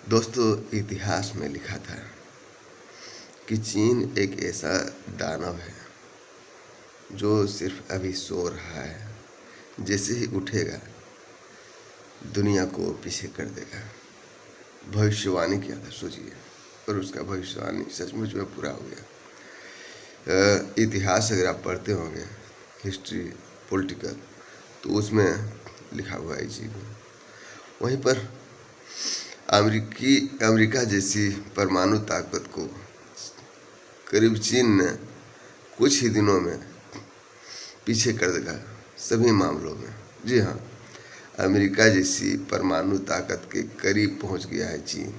दोस्तों, इतिहास में लिखा था कि चीन एक ऐसा दानव है जो सिर्फ अभी सो रहा है। जैसे ही उठेगा दुनिया को पीछे कर देगा। भविष्यवाणी किया था, सोचिए, और उसका भविष्यवाणी सचमुच में पूरा हो गया। इतिहास अगर आप पढ़ते होंगे, हिस्ट्री, पॉलिटिकल, तो उसमें लिखा हुआ है चीज़। वहीं पर अमेरिका जैसी परमाणु ताकत को करीब चीन ने कुछ ही दिनों में पीछे कर देगा सभी मामलों में। जी हाँ, अमेरिका जैसी परमाणु ताकत के करीब पहुंच गया है चीन।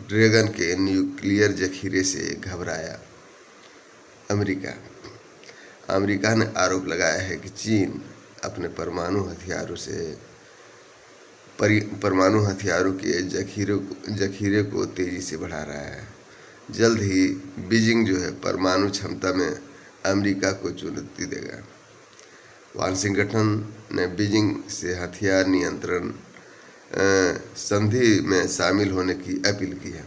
ड्रैगन के न्यूक्लियर जखीरे से घबराया अमेरिका। अमेरिका ने आरोप लगाया है कि चीन अपने परमाणु हथियारों के जखीरे को तेजी से बढ़ा रहा है। जल्द ही बीजिंग जो है परमाणु क्षमता में अमेरिका को चुनौती देगा। वाशिंगटन ने बीजिंग से हथियार नियंत्रण संधि में शामिल होने की अपील की है।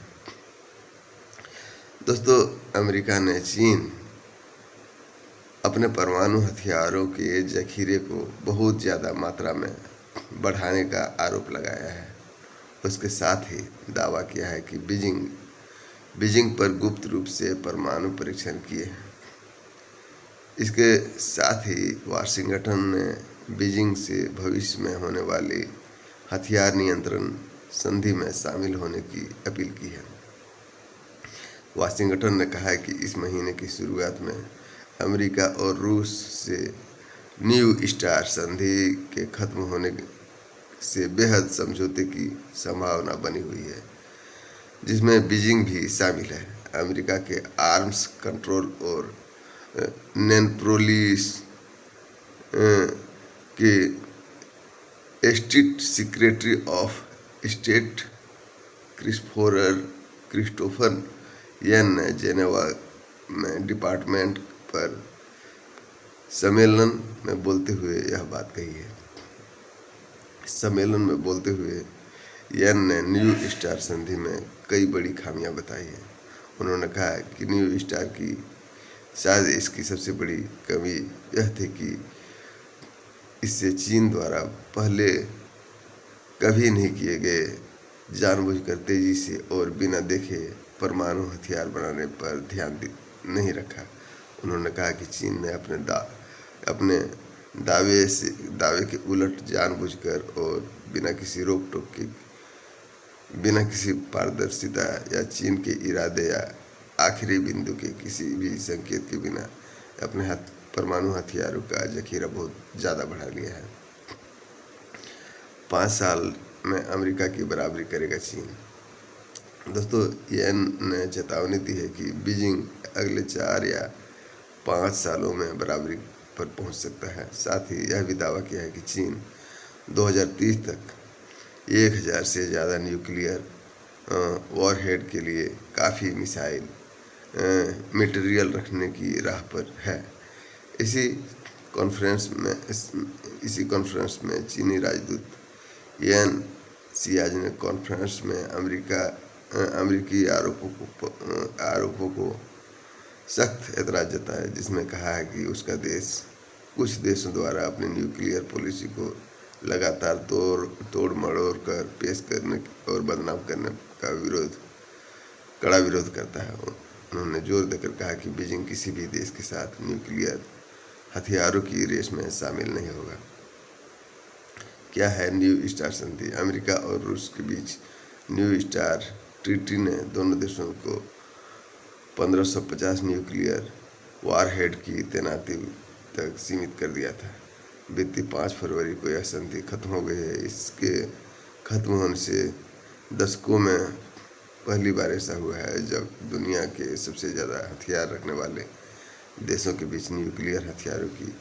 दोस्तों, अमेरिका ने चीन अपने परमाणु हथियारों के जखीरे को बहुत ज़्यादा मात्रा में बढ़ाने का आरोप लगाया है। उसके साथ ही दावा किया है कि बीजिंग पर गुप्त रूप से परमाणु परीक्षण किए हैं। इसके साथ ही वाशिंगटन ने बीजिंग से भविष्य में होने वाली हथियार नियंत्रण संधि में शामिल होने की अपील की है। वाशिंगटन ने कहा है कि इस महीने की शुरुआत में अमेरिका और रूस से न्यू स्टार संधि के खत्म होने से बेहद समझौते की संभावना बनी हुई है, जिसमें बीजिंग भी शामिल है। अमेरिका के आर्म्स कंट्रोल और नैनप्रोलिस के state secretary of state Christopher यन ने जेनेवा में डिपार्टमेंट पर सम्मेलन में बोलते हुए यह बात कही है। सम्मेलन में बोलते हुए यन ने न्यू स्टार संधि में कई बड़ी खामियां बताई हैं। उन्होंने कहा कि न्यू स्टार की शायद इसकी सबसे बड़ी कमी यह थी कि इससे चीन द्वारा पहले कभी नहीं किए गए जानबूझकर तेजी से और बिना देखे परमाणु हथियार बनाने पर ध्यान नहीं रखा। उन्होंने कहा कि चीन ने अपने दावे के उलट जानबूझकर और बिना किसी रोक टोक के, बिना किसी पारदर्शिता या चीन के इरादे या आखिरी बिंदु के किसी भी संकेत के बिना अपने परमाणु हथियारों का जखीरा बहुत ज़्यादा बढ़ा लिया है। 5 साल में अमेरिका की बराबरी करेगा चीन। दोस्तों, यन ने चेतावनी दी है कि बीजिंग अगले 4 या 5 सालों में बराबरी पर पहुंच सकता है। साथ ही यह भी दावा किया है कि चीन 2030 तक 1000 से ज़्यादा न्यूक्लियर वॉरहेड के लिए काफ़ी मिसाइल मटेरियल रखने की राह पर है। इसी कॉन्फ्रेंस में चीनी राजदूत यन सियाज ने कॉन्फ्रेंस में अमेरिकी आरोपों को सख्त ऐतराज़ जताया, जिसमें कहा है कि उसका देश कुछ देशों द्वारा अपनी न्यूक्लियर पॉलिसी को लगातार तोड़ मड़ोड़ कर पेश करने और बदनाम करने का कड़ा विरोध करता है। उन्होंने जोर देकर कहा कि बीजिंग किसी भी देश के साथ न्यूक्लियर हथियारों की रेस में शामिल नहीं होगा। क्या है न्यू स्टार संधि? अमेरिका और रूस के बीच न्यू स्टार ट्रीटी ने दोनों देशों को 1550 न्यूक्लियर वारहेड की तैनाती तक सीमित कर दिया था। बीती 5 फरवरी को यह संधि खत्म हो गई है। इसके खत्म होने से दशकों में पहली बार ऐसा हुआ है जब दुनिया के सबसे ज़्यादा हथियार रखने वाले देशों के बीच न्यूक्लियर हथियारों की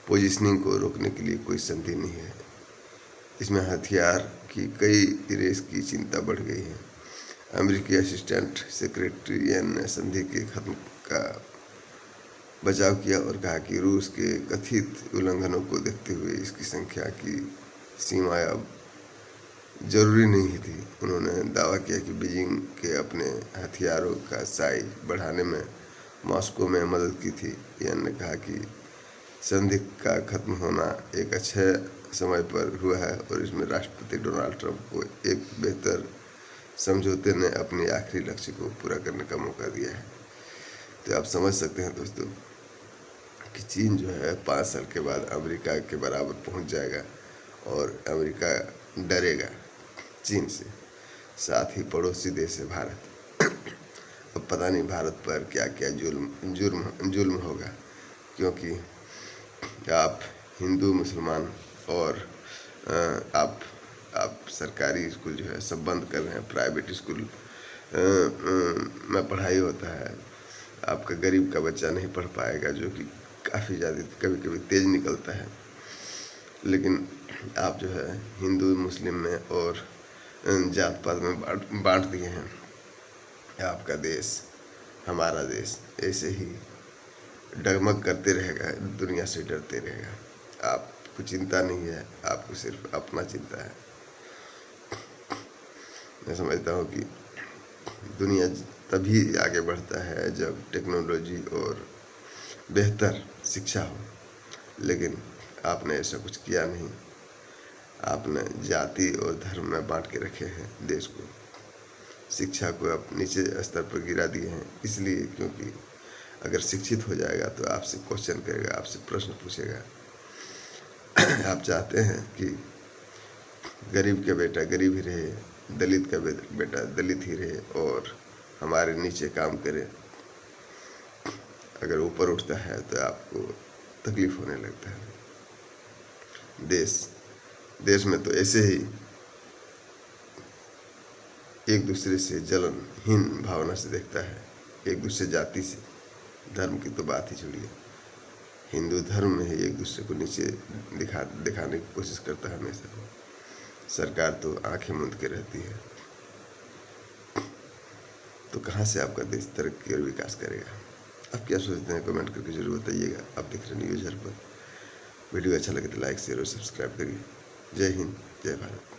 पोजीशनिंग को रोकने के लिए कोई संधि नहीं है। इसमें हथियार की कई रेस की चिंता बढ़ गई है। अमेरिकी असिस्टेंट सेक्रेटरी ने संधि के खत्म का बचाव किया और कहा कि रूस के कथित उल्लंघनों को देखते हुए इसकी संख्या की सीमा अब जरूरी नहीं थी। उन्होंने दावा किया कि बीजिंग के अपने हथियारों का साइज बढ़ाने में मॉस्को में मदद की थी। यान ने कहा कि संधि का खत्म होना एक अच्छे समय पर हुआ है और इसमें राष्ट्रपति डोनाल्ड ट्रंप को एक बेहतर समझौते ने अपने आखिरी लक्ष्य को पूरा करने का मौका दिया है। तो आप समझ सकते हैं दोस्तों कि चीन जो है 5 साल के बाद अमेरिका के बराबर पहुंच जाएगा और अमेरिका डरेगा चीन से। साथ ही पड़ोसी देश है भारत। अब पता नहीं भारत पर क्या क्या जुल्म जुर्म जुल्म होगा, क्योंकि आप हिंदू मुसलमान और आप सरकारी स्कूल जो है सब बंद कर रहे हैं। प्राइवेट स्कूल में पढ़ाई होता है। आपका गरीब का बच्चा नहीं पढ़ पाएगा, जो कि काफ़ी ज़्यादा कभी कभी तेज़ निकलता है। लेकिन आप जो है हिंदू मुस्लिम में और जात पात में बांट दिए हैं। आपका देश हमारा देश ऐसे ही डगमग करते रहेगा, दुनिया से डरते रहेगा। आपको चिंता नहीं है, आपको सिर्फ अपना चिंता है। मैं समझता हूँ कि दुनिया तभी आगे बढ़ता है जब टेक्नोलॉजी और बेहतर शिक्षा हो, लेकिन आपने ऐसा कुछ किया नहीं। आपने जाति और धर्म में बांट के रखे हैं देश को। शिक्षा को आप नीचे स्तर पर गिरा दिए हैं, इसलिए क्योंकि अगर शिक्षित हो जाएगा तो आपसे क्वेश्चन करेगा, आपसे प्रश्न पूछेगा। आप चाहते हैं कि गरीब का बेटा गरीब ही रहे, दलित का बेटा दलित ही रहे और हमारे नीचे काम करे। अगर ऊपर उठता है तो आपको तकलीफ होने लगता है। देश में तो ऐसे ही एक दूसरे से जलनहीन भावना से देखता है, एक दूसरे जाति से। धर्म की तो बात ही छोड़िए, हिंदू धर्म में ही एक दूसरे को नीचे दिखाने की कोशिश करता है हमेशा। सरकार तो आंखें मूंद के रहती है। तो कहाँ से आपका देश तरक्की और विकास करेगा? आप क्या सोचते हैं कमेंट करके जरूर बताइएगा। आप देख रहे हैं न्यूज़ हर पर। वीडियो अच्छा लगे तो लाइक शेयर और सब्सक्राइब करिए। जय हिंद, जय भारत।